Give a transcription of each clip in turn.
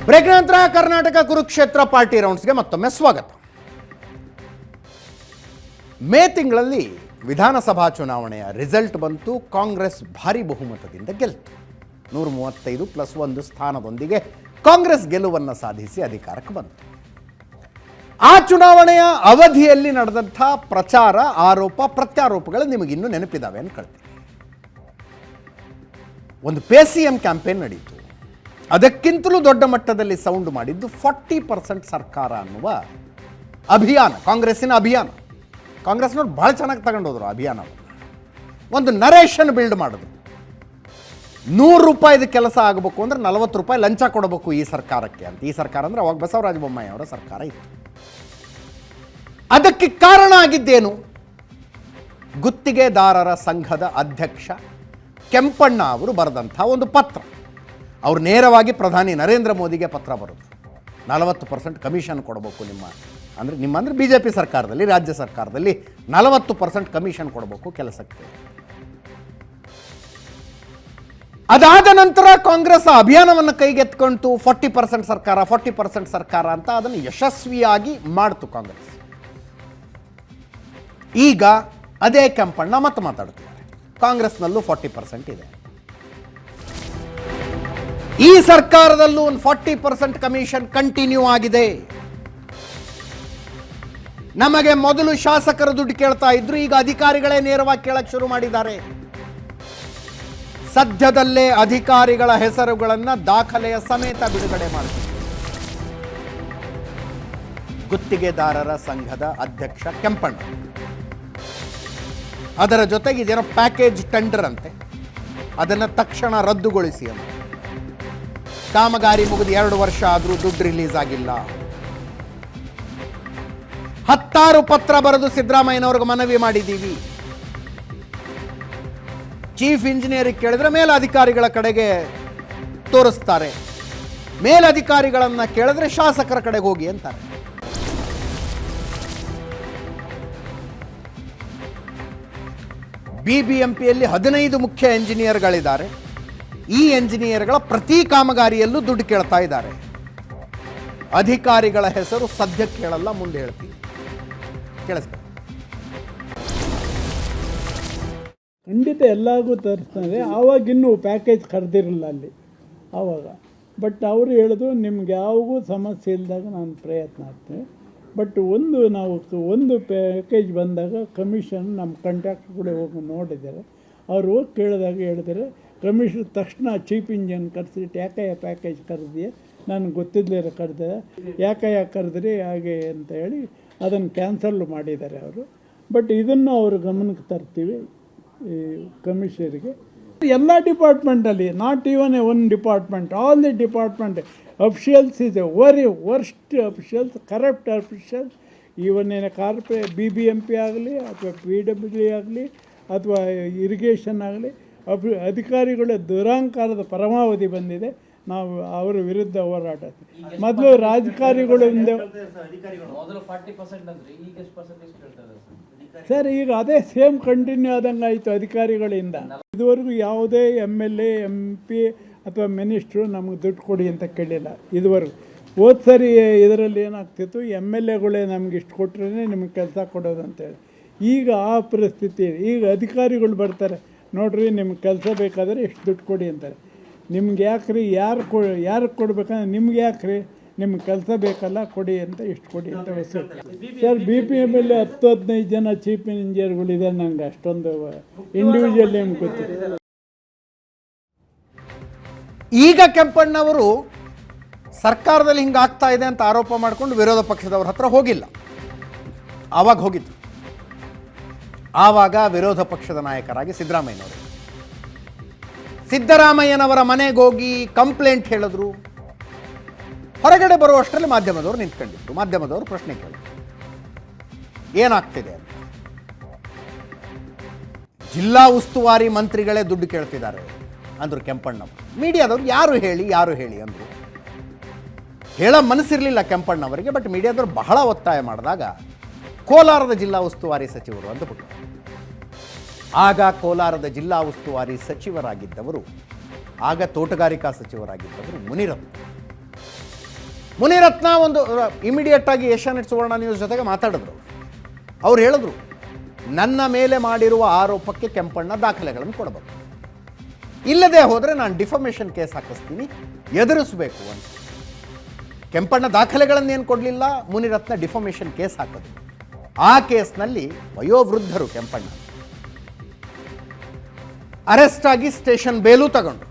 Break ನಂತರ Karnataka Kurukshetra party ರೌಂಡ್ಸ್ಗೆ ಮತ್ತೊಮ್ಮೆ ಸ್ವಾಗತ. ಮೇ ತಿಂಗಳಲ್ಲಿ ವಿಧಾನಸಭಾ ಚುನಾವಣೆಯ ರಿಸಲ್ಟ್ ಬಂತು. ಕಾಂಗ್ರೆಸ್ ಭಾರಿ ಬಹುಮತದಿಂದ ಗೆಲ್ತು. 135+1 ಸ್ಥಾನದೊಂದಿಗೆ ಕಾಂಗ್ರೆಸ್ ಗೆಲುವನ್ನು ಸಾಧಿಸಿ ಅಧಿಕಾರಕ್ಕೆ ಬಂತು. ಆ ಚುನಾವಣೆಯ ಅವಧಿಯಲ್ಲಿ ನಡೆದಂಥ ಪ್ರಚಾರ, ಆರೋಪ, ಪ್ರತ್ಯಾರೋಪಗಳು ನಿಮಗಿನ್ನೂ ನೆನಪಿದ್ದಾವೆ ಅನ್ಕೊಳ್ತೀನಿ. ಒಂದು PCM ಕ್ಯಾಂಪೇನ್ ನಡೀತು. ಅದಕ್ಕಿಂತಲೂ ದೊಡ್ಡ ಮಟ್ಟದಲ್ಲಿ ಸೌಂಡ್ ಮಾಡಿದ್ದು 40% ಸರ್ಕಾರ ಅನ್ನುವ ಅಭಿಯಾನ, ಕಾಂಗ್ರೆಸ್ಸಿನ ಅಭಿಯಾನ. ಕಾಂಗ್ರೆಸ್ನವ್ರು ಭಾಳ ಚೆನ್ನಾಗಿ ತಗೊಂಡೋದ್ರು ಅಭಿಯಾನ. ಒಂದು ನರೇಷನ್ ಬಿಲ್ಡ್ ಮಾಡಿದ್ರು. ₹100 ಕೆಲಸ ಆಗಬೇಕು ಅಂದರೆ ₹40 ಲಂಚ ಕೊಡಬೇಕು ಈ ಸರ್ಕಾರಕ್ಕೆ ಅಂತ. ಈ ಸರ್ಕಾರ ಅಂದರೆ ಅವಾಗ ಬಸವರಾಜ ಬೊಮ್ಮಾಯಿ ಅವರ ಸರ್ಕಾರ ಇತ್ತು. ಅದಕ್ಕೆ ಕಾರಣ ಆಗಿದ್ದೇನು? ಗುತ್ತಿಗೆದಾರರ ಸಂಘದ ಅಧ್ಯಕ್ಷ ಕೆಂಪಣ್ಣ ಅವರು ಬರೆದಂಥ ಒಂದು ಪತ್ರ. ಅವರು ನೇರವಾಗಿ ಪ್ರಧಾನಿ ನರೇಂದ್ರ ಮೋದಿಗೆ ಪತ್ರ ಬರೋದು. 40% ಕಮಿಷನ್ ಕೊಡಬೇಕು ನಿಮ್ಮ ಅಂದರೆ BJP ಸರ್ಕಾರದಲ್ಲಿ, ರಾಜ್ಯ ಸರ್ಕಾರದಲ್ಲಿ 40% ಕಮಿಷನ್ ಕೊಡಬೇಕು ಕೆಲಸಕ್ಕೆ. ಅದಾದ ನಂತರ ಕಾಂಗ್ರೆಸ್ ಅಭಿಯಾನವನ್ನು ಕೈಗೆತ್ಕೊಂತು. 40% ಸರ್ಕಾರ ಅಂತ ಅದನ್ನು ಯಶಸ್ವಿಯಾಗಿ ಮಾಡ್ತು ಕಾಂಗ್ರೆಸ್. ಈಗ ಅದೇ ಕೆಂಪಣ್ಣ ಮತ್ತೆ ಮಾತಾಡ್ತಿದ್ದಾರೆ. ಕಾಂಗ್ರೆಸ್ನಲ್ಲೂ 40% ಇದೆ. ಈ ಸರ್ಕಾರದಲ್ಲೂ ಒಂದು 40% ಕಮಿಷನ್ ಕಂಟಿನ್ಯೂ ಆಗಿದೆ. ನಮಗೆ ಮೊದಲು ಶಾಸಕರು ದುಡ್ಡು ಕೇಳ್ತಾ ಇದ್ರು, ಈಗ ಅಧಿಕಾರಿಗಳೇ ನೇರವಾಗಿ ಕೇಳಕ್ಕೆ ಶುರು ಮಾಡಿದ್ದಾರೆ. ಸದ್ಯದಲ್ಲೇ ಅಧಿಕಾರಿಗಳ ಹೆಸರುಗಳನ್ನು ದಾಖಲೆಯ ಸಮೇತ ಬಿಡುಗಡೆ ಮಾಡುತ್ತಾರೆ. ಗುತ್ತಿಗೆದಾರರ ಸಂಘದ ಅಧ್ಯಕ್ಷ ಕೆಂಪಣ್ಣ, ಅದರ ಜೊತೆಗೆ ಇದೇನೋ ಪ್ಯಾಕೇಜ್ ಟೆಂಡರ್ ಅಂತೆ, ಅದನ್ನು ತಕ್ಷಣ ರದ್ದುಗೊಳಿಸಿ ಅಂತ. ಕಾಮಗಾರಿ ಮುಗಿದು 2 ವರ್ಷ ಆದರೂ ದುಡ್ಡು ರಿಲೀಸ್ ಆಗಿಲ್ಲ. 10 ಪತ್ರ ಬರೆದು ಸಿದ್ದರಾಮಯ್ಯನವ್ರಿಗೆ ಮನವಿ ಮಾಡಿದ್ದೀವಿ. ಚೀಫ್ ಇಂಜಿನಿಯರ್ ಕೇಳಿದ್ರೆ ಮೇಲಧಿಕಾರಿಗಳ ಕಡೆಗೆ ತೋರಿಸ್ತಾರೆ, ಮೇಲಧಿಕಾರಿಗಳನ್ನ ಕೇಳಿದ್ರೆ ಶಾಸಕರ ಕಡೆಗೆ ಹೋಗಿ ಅಂತಾರೆ. BBMPಯಲ್ಲಿ 15 ಮುಖ್ಯ ಎಂಜಿನಿಯರ್ಗಳಿದ್ದಾರೆ. ಈ ಎಂಜಿನಿಯರ್ಗಳ ಪ್ರತಿ ಕಾಮಗಾರಿಯಲ್ಲೂ ದುಡ್ಡು ಕೇಳ್ತಾ ಇದ್ದಾರೆ. ಅಧಿಕಾರಿಗಳ ಹೆಸರು ಸದ್ಯಕ್ಕೆ ಹೇಳಲ್ಲ, ಮುಂದೆ ಹೇಳ್ತೀವಿ. ಕೇಳಿಸ್ಕೊಳ್ಳಿ. ಖಂಡಿತ ಎಲ್ಲರಿಗೂ ತರಿಸ್ತಾರೆ. ಆವಾಗಿನ್ನೂ ಪ್ಯಾಕೇಜ್ ಕರೆದಿರಲಿಲ್ಲ ಅಲ್ಲಿ ಆವಾಗ. ಬಟ್ ಅವರು ಹೇಳಿದ್ರು ನಿಮ್ಗೆ ಯಾವಾಗೂ ಸಮಸ್ಯೆ ಇಲ್ಲದಾಗ ನಾನು ಪ್ರಯತ್ನ ಆಗ್ತೇನೆ. ಬಟ್ ಒಂದು ಪ್ಯಾಕೇಜ್ ಬಂದಾಗ ಕಮಿಷನ್ ನಮ್ಮ ಕಾಂಟ್ರಾಕ್ಟರ್ ಕೂಡ ಹೋಗಿ ನೋಡಿದ್ದಾರೆ. ಅವ್ರು ಹೋಗಿ ಕೇಳಿದಾಗ ಹೇಳಿದರೆ ಕಮಿಷನ್ ತಕ್ಷಣ ಚೀಫ್ ಇಂಜಿನ್ ಕರೆಸಿಟ್ಟು ಯಾಕಯ್ಯ ಪ್ಯಾಕೇಜ್ ಕರೆದಿಯೇ, ನನಗೆ ಗೊತ್ತಿದ್ದಲೇ ಕರೆದೆ, ಯಾಕಯ್ಯ ಕರೆದ್ರಿ ಹಾಗೆ ಅಂತ ಹೇಳಿ ಅದನ್ನು ಕ್ಯಾನ್ಸಲ್ ಮಾಡಿದ್ದಾರೆ ಅವರು. ಬಟ್ ಇದನ್ನು ಅವರು ಗಮನಕ್ಕೆ ತರ್ತೀವಿ ಈ ಕಮಿಷನರಿಗೆ. ಎಲ್ಲ ಡಿಪಾರ್ಟ್ಮೆಂಟಲ್ಲಿ, not even one department, all the department officials is a very worst officials, corrupt officials. Even BBMP ಆಗಲಿ ಅಥವಾ PWD ಆಗಲಿ ಅಥವಾ ಇರಿಗೇಷನ್ ಆಗಲಿ, ಅಧಿಕಾರಿಗಳ ದುರಾಂಕಾರದ ಪರಮಾವಧಿ ಬಂದಿದೆ. ನಾವು ಅವರ ವಿರುದ್ಧ ಹೋರಾಟ. ಮೊದಲು ರಾಜಕಾರಿಗಳು ಸರ್, ಈಗ ಅದೇ ಸೇಮ್ ಕಂಟಿನ್ಯೂ ಆದಂಗೆ ಆಯಿತು ಅಧಿಕಾರಿಗಳಿಂದ. ಇದುವರೆಗೂ ಯಾವುದೇ MLA MP ಅಥವಾ ಮಿನಿಸ್ಟ್ರು ನಮಗೆ ದುಡ್ಡು ಕೊಡಿ ಅಂತ ಕೇಳಿಲ್ಲ ಇದುವರೆಗೂ. ಹೋದ ಸರಿ ಇದರಲ್ಲಿ ಏನಾಗ್ತಿತ್ತು, MLAಗಳೇ ನಮ್ಗೆ ಇಷ್ಟು ಕೊಟ್ಟರೆ ನಿಮಗೆ ಕೆಲಸ ಕೊಡೋದು ಅಂತೇಳಿ. ಈಗ ಆ ಪರಿಸ್ಥಿತಿ. ಈಗ ಅಧಿಕಾರಿಗಳು ಬರ್ತಾರೆ, ನೋಡ್ರಿ ನಿಮ್ಗೆ ಕೆಲಸ ಬೇಕಾದರೆ ಎಷ್ಟು ದುಡ್ಡು ಕೊಡಿ ಅಂತಾರೆ. ನಿಮ್ಗೆ ಯಾಕ್ರಿ, ಯಾರು ಕೊಡ್ಬೇಕಂದ್ರೆ ನಿಮ್ಗೆ ಯಾಕ್ರಿ, ನಿಮ್ಗೆ ಕೆಲಸ ಬೇಕಲ್ಲ ಕೊಡಿ ಅಂತ ಎಷ್ಟು ಕೊಡಿ ಅಂತ ಹೆಸರು. ಸರ್ BPMಲ್ಲಿ 10-15 ಜನ ಚೀಫ್ ಇಂಜಿನಿಯರ್ಗಳಿದೆ. ನನಗೆ ಅಷ್ಟೊಂದು ಇಂಡಿವಿಜುವಲ್ ನೇಮ್ ಗೊತ್ತಿದೆ. ಈಗ ಕೆಂಪಣ್ಣವರು ಸರ್ಕಾರದಲ್ಲಿ ಹಿಂಗೆ ಆಗ್ತಾ ಇದೆ ಅಂತ ಆರೋಪ ಮಾಡಿಕೊಂಡು ವಿರೋಧ ಪಕ್ಷದವ್ರ ಹತ್ರ ಹೋಗಿಲ್ಲ. ಆವಾಗ ಹೋಗಿದ್ರು. ಆವಾಗ ವಿರೋಧ ಪಕ್ಷದ ನಾಯಕರಾಗಿ ಸಿದ್ದರಾಮಯ್ಯನವರ ಮನೆಗೆ ಹೋಗಿ ಕಂಪ್ಲೇಂಟ್ ಹೇಳಿದ್ರು. ಹೊರಗಡೆ ಬರುವಷ್ಟರಲ್ಲಿ ಮಾಧ್ಯಮದವರು ನಿಂತ್ಕೊಂಡಿದ್ರು. ಮಾಧ್ಯಮದವರು ಪ್ರಶ್ನೆ ಕೇಳಿದ್ರು, ಏನಾಗ್ತಿದೆ ಅಂತ. ಜಿಲ್ಲಾ ಉಸ್ತುವಾರಿ ಮಂತ್ರಿಗಳೇ ದುಡ್ಡು ಕೇಳ್ತಿದ್ದಾರೆ ಅಂದರು ಕೆಂಪಣ್ಣವರು. ಮೀಡಿಯಾದವರು ಯಾರು ಹೇಳಿ ಅಂದರು. ಹೇಳೋ ಮನಸ್ಸಿರಲಿಲ್ಲ ಕೆಂಪಣ್ಣವರಿಗೆ. ಬಟ್ ಮೀಡಿಯಾದವರು ಬಹಳ ಒತ್ತಾಯ ಮಾಡಿದಾಗ ಕೋಲಾರದ ಜಿಲ್ಲಾ ಉಸ್ತುವಾರಿ ಸಚಿವರು ಅಂದ್ಬಿಟ್ಟು. ಆಗ ಕೋಲಾರದ ಜಿಲ್ಲಾ ಉಸ್ತುವಾರಿ ಸಚಿವರಾಗಿದ್ದವರು, ಆಗ ತೋಟಗಾರಿಕಾ ಸಚಿವರಾಗಿದ್ದವರು ಮುನಿರತ್ನ. ಮುನಿರತ್ನ ಒಂದು ಇಮಿಡಿಯೇಟ್ ಆಗಿ ಏಷ್ಯಾನೆಟ್ ಸುವರ್ಣ ನ್ಯೂಸ್ ಜೊತೆಗೆ ಮಾತಾಡಿದ್ರು. ಅವ್ರು ಹೇಳಿದ್ರು, ನನ್ನ ಮೇಲೆ ಮಾಡಿರುವ ಆರೋಪಕ್ಕೆ ಕೆಂಪಣ್ಣ ದಾಖಲೆಗಳನ್ನು ಕೊಡಬೇಕು, ಇಲ್ಲದೆ ಹೋದರೆ ನಾನು ಡಿಫಮೇಷನ್ ಕೇಸ್ ಹಾಕಿಸ್ತೀನಿ, ಎದುರಿಸಬೇಕು ಅಂತ. ಕೆಂಪಣ್ಣ ದಾಖಲೆಗಳನ್ನೇನು ಕೊಡಲಿಲ್ಲ, ಮುನಿರತ್ನ ಡಿಫಮೇಷನ್ ಕೇಸ್ ಹಾಕೋದು. ಆ ಕೇಸ್ನಲ್ಲಿ ವಯೋವೃದ್ಧರು ಕೆಂಪಣ್ಣ ಅರೆಸ್ಟ್ ಆಗಿ ಸ್ಟೇಷನ್ ಬೇಲು ತಗೊಂಡ್ರು.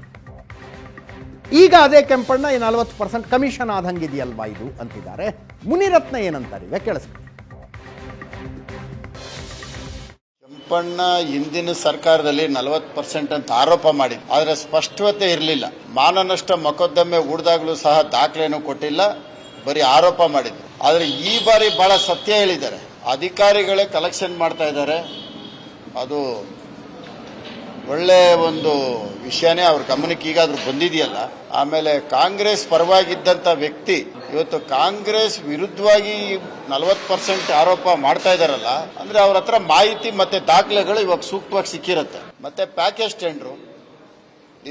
ಈಗ ಅದೇ ಕೆಂಪಣ್ಣ 40% ಕಮಿಷನ್ ಆದಂಗಿದೆಯಲ್ವಾ ಇದು ಅಂತಿದ್ದಾರೆ. ಮುನಿರತ್ನ ಏನಂತಾರೆ ಈಗ ಕೇಳಿಸ್ಕೊಳ್ಳಿ. ಕೆಂಪಣ್ಣ ಹಿಂದಿನ ಸರ್ಕಾರದಲ್ಲಿ 40% ಅಂತ ಆರೋಪ ಮಾಡಿದ್ರು, ಆದರೆ ಸ್ಪಷ್ಟತೆ ಇರಲಿಲ್ಲ. ಮಾನನಷ್ಟ ಮೊಕದ್ದಮೆ ಹೂಡಿದಾಗಲೂ ಸಹ ದಾಖಲೆನೂ ಕೊಟ್ಟಿಲ್ಲ, ಬರೀ ಆರೋಪ ಮಾಡಿದ್ರು. ಆದರೆ ಈ ಬಾರಿ ಬಹಳ ಸತ್ಯ ಹೇಳಿದ್ದಾರೆ. ಅಧಿಕಾರಿಗಳೇ ಕಲೆಕ್ಷನ್ ಮಾಡ್ತಾ ಇದ್ದಾರೆ, ಅದು ಒಳ್ಳೆ ಒಂದು ವಿಷಯನೇ ಅವ್ರ ಗಮನಕ್ಕೆ ಈಗಾದ್ರೂ ಬಂದಿದೆಯಲ್ಲ. ಆಮೇಲೆ ಕಾಂಗ್ರೆಸ್ ಪರವಾಗಿದ್ದಂಥ ವ್ಯಕ್ತಿ ಇವತ್ತು ಕಾಂಗ್ರೆಸ್ ವಿರುದ್ಧವಾಗಿ 40% ಆರೋಪ ಮಾಡ್ತಾ ಇದ್ದಾರಲ್ಲ, ಅಂದ್ರೆ ಅವ್ರ ಹತ್ರ ಮಾಹಿತಿ ಮತ್ತೆ ದಾಖಲೆಗಳು ಇವಾಗ ಸೂಕ್ತವಾಗಿ ಸಿಕ್ಕಿರುತ್ತೆ. ಮತ್ತೆ ಪ್ಯಾಕೇಜ್ ಟೆಂಡರ್,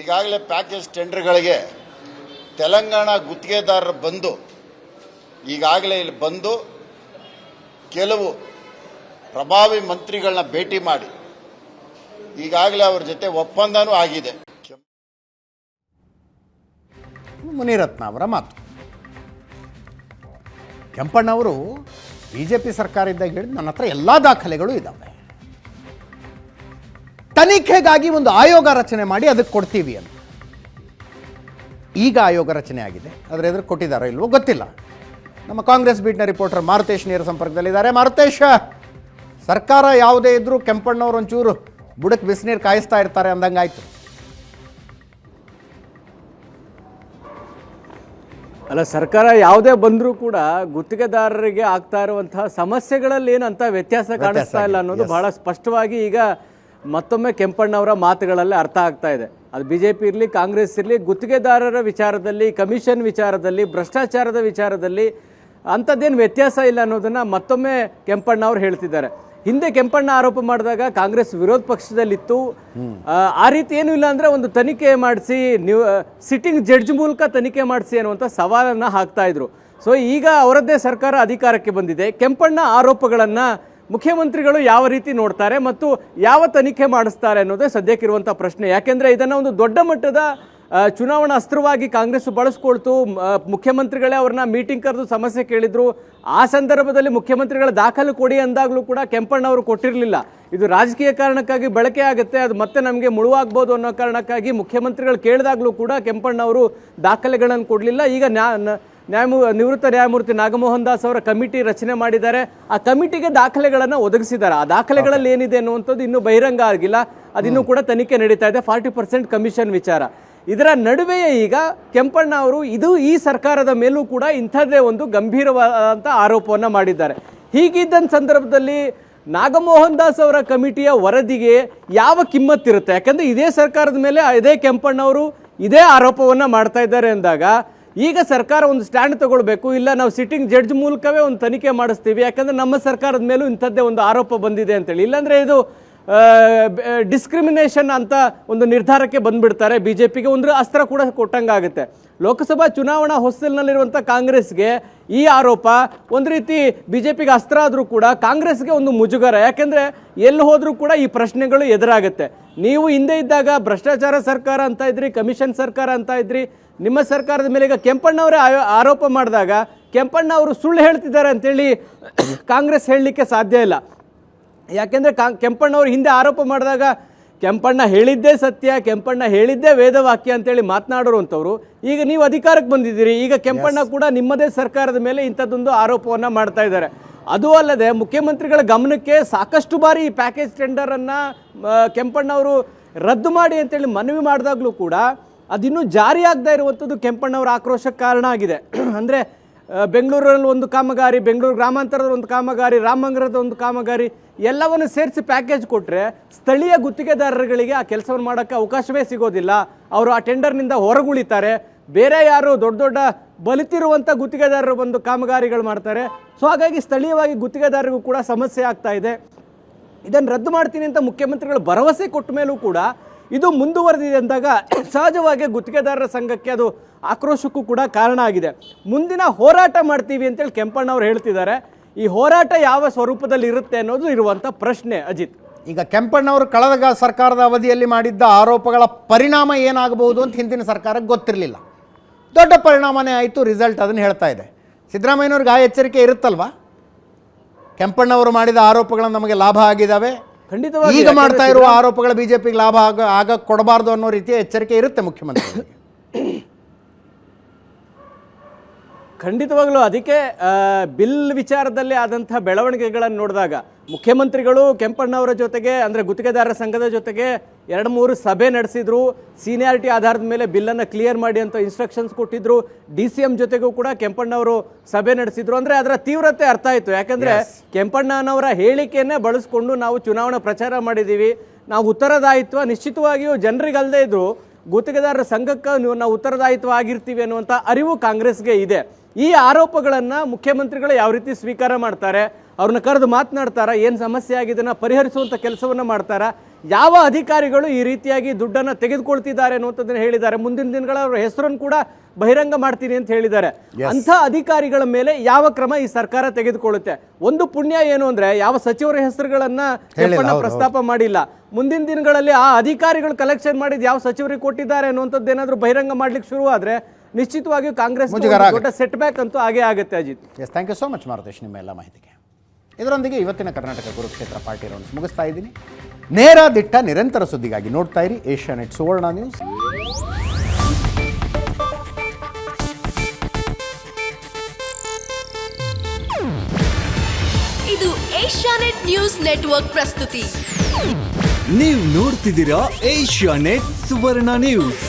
ಈಗಾಗಲೇ ಪ್ಯಾಕೇಜ್ ಟೆಂಡರ್ಗಳಿಗೆ ತೆಲಂಗಾಣ ಗುತ್ತಿಗೆದಾರರು ಬಂದು ಈಗಾಗಲೇ ಇಲ್ಲಿ ಬಂದು ಕೆಲವು ಪ್ರಭಾವಿ ಮಂತ್ರಿಗಳನ್ನ ಭೇಟಿ ಮಾಡಿ ಈಗಾಗಲೇ ಅವ್ರ ಜೊತೆ ಒಪ್ಪಂದನೂ ಆಗಿದೆ. ಮುನಿರತ್ನ ಅವರ ಮಾತು. ಕೆಂಪಣ್ಣವರು ಬಿಜೆಪಿ ಸರ್ಕಾರ ಇದ್ದಾಗ ಹೇಳಿದ, ನನ್ನ ಹತ್ರ ಎಲ್ಲ ದಾಖಲೆಗಳು ಇದ್ದಾವೆ, ತನಿಖೆಗಾಗಿ ಒಂದು ಆಯೋಗ ರಚನೆ ಮಾಡಿ ಅದಕ್ಕೆ ಕೊಡ್ತೀವಿ ಅಂತ. ಈಗ ಆಯೋಗ ರಚನೆ ಆಗಿದೆ, ಅದರ ಎದುರು ಕೊಟ್ಟಿದ್ದಾರೋ ಇಲ್ವೋ ಗೊತ್ತಿಲ್ಲ. ನಮ್ಮ ಕಾಂಗ್ರೆಸ್ ಬೀಟ್ನ ರಿಪೋರ್ಟರ್ ಮಾರುತೇಶ್ ನೇರ ಸಂಪರ್ಕದಲ್ಲಿದ್ದಾರೆ. ಮಾರುತೇಶ್, ಸರ್ಕಾರ ಯಾವುದೇ ಇದ್ರೂ ಕೆಂಪಣ್ಣವರು ಒಂಚೂರು ಬುಡಕ್ಕೆ ಬಿಸಿನೀರು ಕಾಯಿಸ್ತಾ ಇರ್ತಾರೆ ಅಂದಂಗಾಯ್ತು. ಅಲ್ಲ, ಸರ್ಕಾರ ಯಾವುದೇ ಬಂದರೂ ಕೂಡ ಗುತ್ತಿಗೆದಾರರಿಗೆ ಆಗ್ತಾ ಇರುವಂತಹ ಸಮಸ್ಯೆಗಳಲ್ಲಿ ಏನಂತ ವ್ಯತ್ಯಾಸ ಕಾಣಿಸ್ತಾ ಇಲ್ಲ ಅನ್ನೋದು ಬಹಳ ಸ್ಪಷ್ಟವಾಗಿ ಈಗ ಮತ್ತೊಮ್ಮೆ ಕೆಂಪಣ್ಣವರ ಮಾತುಗಳಲ್ಲಿ ಅರ್ಥ ಆಗ್ತಾ ಇದೆ. ಅದು ಬಿಜೆಪಿ ಇರಲಿ, ಕಾಂಗ್ರೆಸ್ ಇರಲಿ, ಗುತ್ತಿಗೆದಾರರ ವಿಚಾರದಲ್ಲಿ, ಕಮಿಷನ್ ವಿಚಾರದಲ್ಲಿ, ಭ್ರಷ್ಟಾಚಾರದ ವಿಚಾರದಲ್ಲಿ ಅಂಥದ್ದೇನು ವ್ಯತ್ಯಾಸ ಇಲ್ಲ ಅನ್ನೋದನ್ನು ಮತ್ತೊಮ್ಮೆ ಕೆಂಪಣ್ಣವ್ರು ಹೇಳ್ತಿದ್ದಾರೆ. ಹಿಂದೆ ಕೆಂಪಣ್ಣ ಆರೋಪ ಮಾಡಿದಾಗ ಕಾಂಗ್ರೆಸ್ ವಿರೋಧ ಪಕ್ಷದಲ್ಲಿತ್ತು. ಆ ರೀತಿ ಏನೂ ಇಲ್ಲ ಅಂದರೆ ಒಂದು ತನಿಖೆ ಮಾಡಿಸಿ, ನೀವು ಸಿಟ್ಟಿಂಗ್ ಜಡ್ಜ್ ಮೂಲಕ ತನಿಖೆ ಮಾಡಿಸಿ ಅನ್ನುವಂಥ ಸವಾಲನ್ನು ಹಾಕ್ತಾ ಇದ್ರು. ಸೊ ಈಗ ಅವರದ್ದೇ ಸರ್ಕಾರ ಅಧಿಕಾರಕ್ಕೆ ಬಂದಿದೆ. ಕೆಂಪಣ್ಣ ಆರೋಪಗಳನ್ನು ಮುಖ್ಯಮಂತ್ರಿಗಳು ಯಾವ ರೀತಿ ನೋಡ್ತಾರೆ ಮತ್ತು ಯಾವ ತನಿಖೆ ಮಾಡಿಸ್ತಾರೆ ಅನ್ನೋದೇ ಸದ್ಯಕ್ಕಿರುವಂಥ ಪ್ರಶ್ನೆ. ಯಾಕೆಂದರೆ ಇದನ್ನು ಒಂದು ದೊಡ್ಡ ಮಟ್ಟದ ಚುನಾವಣಾ ಅಸ್ತ್ರವಾಗಿ ಕಾಂಗ್ರೆಸ್ ಬಳಸ್ಕೊಳ್ತು. ಮುಖ್ಯಮಂತ್ರಿಗಳೇ ಅವ್ರನ್ನ ಮೀಟಿಂಗ್ ಕರೆದು ಸಮಸ್ಯೆ ಕೇಳಿದ್ರು. ಆ ಸಂದರ್ಭದಲ್ಲಿ ಮುಖ್ಯಮಂತ್ರಿಗಳ ದಾಖಲೆ ಕೊಡಿ ಅಂದಾಗಲೂ ಕೂಡ ಕೆಂಪಣ್ಣವರು ಕೊಟ್ಟಿರಲಿಲ್ಲ. ಇದು ರಾಜಕೀಯ ಕಾರಣಕ್ಕಾಗಿ ಬಳಕೆ ಆಗುತ್ತೆ, ಅದು ಮತ್ತೆ ನಮಗೆ ಮುಳುವಾಗ್ಬೋದು ಅನ್ನೋ ಕಾರಣಕ್ಕಾಗಿ ಮುಖ್ಯಮಂತ್ರಿಗಳು ಕೇಳಿದಾಗಲೂ ಕೂಡ ಕೆಂಪಣ್ಣವರು ದಾಖಲೆಗಳನ್ನು ಕೊಡಲಿಲ್ಲ. ಈಗ ನಿವೃತ್ತ ನ್ಯಾಯಮೂರ್ತಿ ನಾಗಮೋಹನ್ ದಾಸ್ ಅವರ ಕಮಿಟಿ ರಚನೆ ಮಾಡಿದ್ದಾರೆ. ಆ ಕಮಿಟಿಗೆ ದಾಖಲೆಗಳನ್ನು ಒದಗಿಸಿದ್ದಾರೆ. ಆ ದಾಖಲೆಗಳಲ್ಲಿ ಏನಿದೆ ಅನ್ನುವಂಥದ್ದು ಇನ್ನೂ ಬಹಿರಂಗ ಆಗಿಲ್ಲ, ಅದಿನ್ನೂ ಕೂಡ ತನಿಖೆ ನಡೀತಾ ಇದೆ. 40% ಕಮಿಷನ್ ವಿಚಾರ. ಇದರ ನಡುವೆಯೇ ಈಗ ಕೆಂಪಣ್ಣ ಅವರು ಈ ಸರ್ಕಾರದ ಮೇಲೂ ಕೂಡ ಇಂಥದ್ದೇ ಒಂದು ಗಂಭೀರವಾದಂಥ ಆರೋಪವನ್ನು ಮಾಡಿದ್ದಾರೆ. ಹೀಗಿದ್ದಂಥ ಸಂದರ್ಭದಲ್ಲಿ ನಾಗಮೋಹನ್ ದಾಸ್ ಅವರ ಕಮಿಟಿಯ ವರದಿಗೆ ಯಾವ ಕಿಮ್ಮತ್ತಿರುತ್ತೆ? ಯಾಕಂದರೆ ಇದೇ ಸರ್ಕಾರದ ಮೇಲೆ ಇದೇ ಕೆಂಪಣ್ಣವರು ಇದೇ ಆರೋಪವನ್ನು ಮಾಡ್ತಾ ಇದ್ದಾರೆ ಅಂದಾಗ ಈಗ ಸರ್ಕಾರ ಒಂದು ಸ್ಟ್ಯಾಂಡ್ ತಗೊಳ್ಬೇಕು. ಇಲ್ಲ, ನಾವು ಸಿಟ್ಟಿಂಗ್ ಜಡ್ಜ್ ಮೂಲಕವೇ ಒಂದು ತನಿಖೆ ಮಾಡಿಸ್ತೀವಿ, ಯಾಕಂದರೆ ನಮ್ಮ ಸರ್ಕಾರದ ಮೇಲೂ ಇಂಥದ್ದೇ ಒಂದು ಆರೋಪ ಬಂದಿದೆ ಅಂತೇಳಿ. ಇಲ್ಲಾಂದರೆ ಇದು ಡಿಸ್ಕ್ರಿಮಿನೇಷನ್ ಅಂತ ಒಂದು ನಿರ್ಧಾರಕ್ಕೆ ಬಂದುಬಿಡ್ತಾರೆ. ಬಿಜೆಪಿಗೆ ಒಂದು ಅಸ್ತ್ರ ಕೂಡ ಕೊಟ್ಟಂಗಾಗುತ್ತೆ. ಲೋಕಸಭಾ ಚುನಾವಣಾ ಹೊಸ್ತಿಲಿನಲ್ಲಿರುವಂಥ ಕಾಂಗ್ರೆಸ್ಗೆ ಈ ಆರೋಪ ಒಂದು ರೀತಿ ಬಿಜೆಪಿಗೆ ಅಸ್ತ್ರ ಆದರೂ ಕೂಡ ಕಾಂಗ್ರೆಸ್ಗೆ ಒಂದು ಮುಜುಗರ. ಯಾಕೆಂದರೆ ಎಲ್ಲಿ ಹೋದರೂ ಕೂಡ ಈ ಪ್ರಶ್ನೆಗಳು ಎದುರಾಗುತ್ತೆ. ನೀವು ಹಿಂದೆ ಇದ್ದಾಗ ಭ್ರಷ್ಟಾಚಾರ ಸರ್ಕಾರ ಅಂತ ಇದ್ರಿ, ಕಮಿಷನ್ ಸರ್ಕಾರ ಅಂತ ಇದ್ರಿ. ನಿಮ್ಮ ಸರ್ಕಾರದ ಮೇಲೆ ಈಗ ಕೆಂಪಣ್ಣವರೇ ಆರೋಪ ಮಾಡಿದಾಗ ಕೆಂಪಣ್ಣ ಅವರು ಸುಳ್ಳು ಹೇಳ್ತಿದ್ದಾರೆ ಅಂತೇಳಿ ಕಾಂಗ್ರೆಸ್ ಹೇಳಲಿಕ್ಕೆ ಸಾಧ್ಯ ಇಲ್ಲ. ಯಾಕೆಂದರೆ ಕೆಂಪಣ್ಣವರು ಹಿಂದೆ ಆರೋಪ ಮಾಡಿದಾಗ ಕೆಂಪಣ್ಣ ಹೇಳಿದ್ದೇ ಸತ್ಯ, ಕೆಂಪಣ್ಣ ಹೇಳಿದ್ದೇ ವೇದವಾಕ್ಯ ಅಂತೇಳಿ ಮಾತನಾಡುವಂಥವ್ರು ಈಗ ನೀವು ಅಧಿಕಾರಕ್ಕೆ ಬಂದಿದ್ದೀರಿ. ಈಗ ಕೆಂಪಣ್ಣ ಕೂಡ ನಿಮ್ಮದೇ ಸರ್ಕಾರದ ಮೇಲೆ ಇಂಥದ್ದೊಂದು ಆರೋಪವನ್ನು ಮಾಡ್ತಾ ಇದ್ದಾರೆ. ಅದು ಅಲ್ಲದೆ ಮುಖ್ಯಮಂತ್ರಿಗಳ ಗಮನಕ್ಕೆ ಸಾಕಷ್ಟು ಬಾರಿ ಈ ಪ್ಯಾಕೇಜ್ ಟೆಂಡರನ್ನು ಕೆಂಪಣ್ಣವರು ರದ್ದು ಮಾಡಿ ಅಂತೇಳಿ ಮನವಿ ಮಾಡಿದಾಗಲೂ ಕೂಡ ಅದಿನ್ನೂ ಜಾರಿಯಾಗದೇ ಇರುವಂಥದ್ದು ಕೆಂಪಣ್ಣವರ ಆಕ್ರೋಶಕ್ಕೆ ಕಾರಣ ಆಗಿದೆ. ಅಂದರೆ ಬೆಂಗಳೂರಲ್ಲಿ ಒಂದು ಕಾಮಗಾರಿ, ಬೆಂಗಳೂರು ಗ್ರಾಮಾಂತರದ ಒಂದು ಕಾಮಗಾರಿ, ರಾಮನಗರದ ಒಂದು ಕಾಮಗಾರಿ ಎಲ್ಲವನ್ನು ಸೇರಿಸಿ ಪ್ಯಾಕೇಜ್ ಕೊಟ್ಟರೆ ಸ್ಥಳೀಯ ಗುತ್ತಿಗೆದಾರರುಗಳಿಗೆ ಆ ಕೆಲಸವನ್ನು ಮಾಡೋಕ್ಕೆ ಅವಕಾಶವೇ ಸಿಗೋದಿಲ್ಲ. ಅವರು ಆ ಟೆಂಡರ್ನಿಂದ ಹೊರಗುಳಿತಾರೆ. ಬೇರೆ ಯಾರು ದೊಡ್ಡ ದೊಡ್ಡ ಬಲಿತಿರುವಂಥ ಗುತ್ತಿಗೆದಾರರು ಬಂದು ಕಾಮಗಾರಿಗಳು ಮಾಡ್ತಾರೆ. ಸೊ ಹಾಗಾಗಿ ಸ್ಥಳೀಯವಾಗಿ ಗುತ್ತಿಗೆದಾರರಿಗೂ ಕೂಡ ಸಮಸ್ಯೆ ಆಗ್ತಾ ಇದೆ. ಇದನ್ನು ರದ್ದು ಮಾಡ್ತೀನಿ ಅಂತ ಮುಖ್ಯಮಂತ್ರಿಗಳು ಭರವಸೆ ಕೊಟ್ಟ ಮೇಲೂ ಕೂಡ ಇದು ಮುಂದುವರೆದಿದೆ ಅಂದಾಗ ಸಹಜವಾಗಿ ಗುತ್ತಿಗೆದಾರರ ಸಂಘಕ್ಕೆ ಅದು ಆಕ್ರೋಶಕ್ಕೂ ಕೂಡ ಕಾರಣ ಆಗಿದೆ. ಮುಂದಿನ ಹೋರಾಟ ಮಾಡ್ತೀವಿ ಅಂತೇಳಿ ಕೆಂಪಣ್ಣವ್ರು ಹೇಳ್ತಿದ್ದಾರೆ. ಈ ಹೋರಾಟ ಯಾವ ಸ್ವರೂಪದಲ್ಲಿ ಇರುತ್ತೆ ಅನ್ನೋದು ಇರುವಂಥ ಪ್ರಶ್ನೆ ಅಜಿತ್. ಈಗ ಕೆಂಪಣ್ಣವರು ಕಳೆದ ಸರ್ಕಾರದ ಅವಧಿಯಲ್ಲಿ ಮಾಡಿದ್ದ ಆರೋಪಗಳ ಪರಿಣಾಮ ಏನಾಗಬಹುದು ಅಂತ ಹಿಂದಿನ ಸರ್ಕಾರಕ್ಕೆ ಗೊತ್ತಿರಲಿಲ್ಲ. ದೊಡ್ಡ ಪರಿಣಾಮನೇ ಆಯಿತು, ರಿಸಲ್ಟ್ ಅದನ್ನು ಹೇಳ್ತಾ ಇದೆ. ಸಿದ್ದರಾಮಯ್ಯನವ್ರಿಗೆ ಆ ಎಚ್ಚರಿಕೆ ಇರುತ್ತಲ್ವಾ? ಕೆಂಪಣ್ಣವರು ಮಾಡಿದ ಆರೋಪಗಳು ನಮಗೆ ಲಾಭ ಆಗಿದ್ದಾವೆ, ಖಂಡಿತವಾಗಿ ಈಗ ಮಾಡ್ತಾ ಇರುವ ಆರೋಪಗಳ ಬಿಜೆಪಿಗೆ ಲಾಭ ಆಗ ಕೊಡಬಾರ್ದು ಅನ್ನೋ ರೀತಿಯ ಎಚ್ಚರಿಕೆ ಇರುತ್ತೆ ಮುಖ್ಯಮಂತ್ರಿಗಳಿಗೆ. ಖಂಡಿತವಾಗ್ಲೂ ಅದಕ್ಕೆ ಬಿಲ್ ವಿಚಾರದಲ್ಲಿ ಆದಂಥ ಬೆಳವಣಿಗೆಗಳನ್ನು ನೋಡಿದಾಗ ಮುಖ್ಯಮಂತ್ರಿಗಳು ಕೆಂಪಣ್ಣವರ ಜೊತೆಗೆ ಅಂದರೆ ಗುತ್ತಿಗೆದಾರರ ಸಂಘದ ಜೊತೆಗೆ 2-3 ಸಭೆ ನಡೆಸಿದ್ರು. ಸೀನಿಯಾರಿಟಿ ಆಧಾರದ ಮೇಲೆ ಬಿಲ್ಲನ್ನು ಕ್ಲಿಯರ್ ಮಾಡಿ ಅಂತ ಇನ್ಸ್ಟ್ರಕ್ಷನ್ಸ್ ಕೊಟ್ಟಿದ್ರು. DCM ಜೊತೆಗೂ ಕೂಡ ಕೆಂಪಣ್ಣವರು ಸಭೆ ನಡೆಸಿದ್ರು. ಅಂದರೆ ಅದರ ತೀವ್ರತೆ ಅರ್ಥ ಆಯಿತು. ಯಾಕಂದರೆ ಕೆಂಪಣ್ಣನವರ ಹೇಳಿಕೆಯನ್ನೇ ಬಳಸ್ಕೊಂಡು ನಾವು ಚುನಾವಣಾ ಪ್ರಚಾರ ಮಾಡಿದ್ದೀವಿ, ನಾವು ಉತ್ತರದಾಯಿತ್ವ ನಿಶ್ಚಿತವಾಗಿಯೂ ಜನರಿಗಲ್ಲದೆ ಇದ್ರು ಗುತ್ತಿಗೆದಾರರ ಸಂಘಕ್ಕೆ ನಾವು ಉತ್ತರದಾಯಿತ್ವ ಆಗಿರ್ತೀವಿ ಅನ್ನುವಂಥ ಅರಿವು ಕಾಂಗ್ರೆಸ್ಗೆ ಇದೆ. ಈ ಆರೋಪಗಳನ್ನು ಮುಖ್ಯಮಂತ್ರಿಗಳು ಯಾವ ರೀತಿ ಸ್ವೀಕಾರ ಮಾಡ್ತಾರೆ, ಅವ್ರನ್ನ ಕರೆದು ಮಾತನಾಡ್ತಾರ, ಏನು ಸಮಸ್ಯೆ ಆಗಿದ್ದನ್ನು ಪರಿಹರಿಸುವಂಥ ಕೆಲಸವನ್ನು ಮಾಡ್ತಾರ, ಯಾವ ಅಧಿಕಾರಿಗಳು ಈ ರೀತಿಯಾಗಿ ದುಡ್ಡನ್ನು ತೆಗೆದುಕೊಳ್ತಿದ್ದಾರೆ ಅನ್ನುವಂಥದ್ದನ್ನು ಹೇಳಿದ್ದಾರೆ. ಮುಂದಿನ ದಿನಗಳ ಅವರ ಹೆಸರನ್ನು ಕೂಡ ಬಹಿರಂಗ ಮಾಡ್ತೀನಿ ಅಂತ ಹೇಳಿದ್ದಾರೆ. ಅಂಥ ಅಧಿಕಾರಿಗಳ ಮೇಲೆ ಯಾವ ಕ್ರಮ ಈ ಸರ್ಕಾರ ತೆಗೆದುಕೊಳ್ಳುತ್ತೆ? ಒಂದು ಪುಣ್ಯ ಏನು ಅಂದ್ರೆ ಯಾವ ಸಚಿವರ ಹೆಸರುಗಳನ್ನ ಕೆಂಪಣ್ಣ ಪ್ರಸ್ತಾಪ ಮಾಡಿಲ್ಲ. ಮುಂದಿನ ದಿನಗಳಲ್ಲಿ ಆ ಅಧಿಕಾರಿಗಳು ಕಲೆಕ್ಷನ್ ಮಾಡಿದ ಯಾವ ಸಚಿವರಿಗೆ ಕೊಟ್ಟಿದ್ದಾರೆ ಅನ್ನುವಂಥದ್ದು ಏನಾದರೂ ಬಹಿರಂಗ ಮಾಡ್ಲಿಕ್ಕೆ ಶುರುವಾದ್ರೆ ನಿಶ್ಚಿತವಾಗಿಯೂ ಕಾಂಗ್ರೆಸ್ ದೊಡ್ಡ ಸೆಟ್ ಬ್ಯಾಕ್ ಅಂತೂ ಆಗೇ ಆಗುತ್ತೆ Ajith. Yes, thank you so much Maruthesh ನಿಮ್ಮ ಎಲ್ಲ ಮಾಹಿತಿಗೆ. ಇದರೊಂದಿಗೆ ಇವತ್ತಿನ ಕರ್ನಾಟಕ ಕುರುಕ್ಷೇತ್ರ ಪಾರ್ಟಿ ರೌಂಡ್ಸ್ ಮುಗಿಸ್ತಾ ಇದ್ದೀನಿ. ನೇರ ದಿಟ್ಟ ನಿರಂತರ ಸುದ್ದಿಗಾಗಿ ನೋಡ್ತಾ ಇರಿ ಏಷ್ಯಾನೆಟ್ ಸುವರ್ಣ ನ್ಯೂಸ್. ಇದು ಏಷ್ಯಾನೆಟ್ ನ್ಯೂಸ್ ನೆಟ್ವರ್ಕ್ ಪ್ರಸ್ತುತಿ. ನೀವು ನೋಡ್ತಿದ್ದೀರಾ ಏಷ್ಯಾನೆಟ್ ಸುವರ್ಣ ನ್ಯೂಸ್.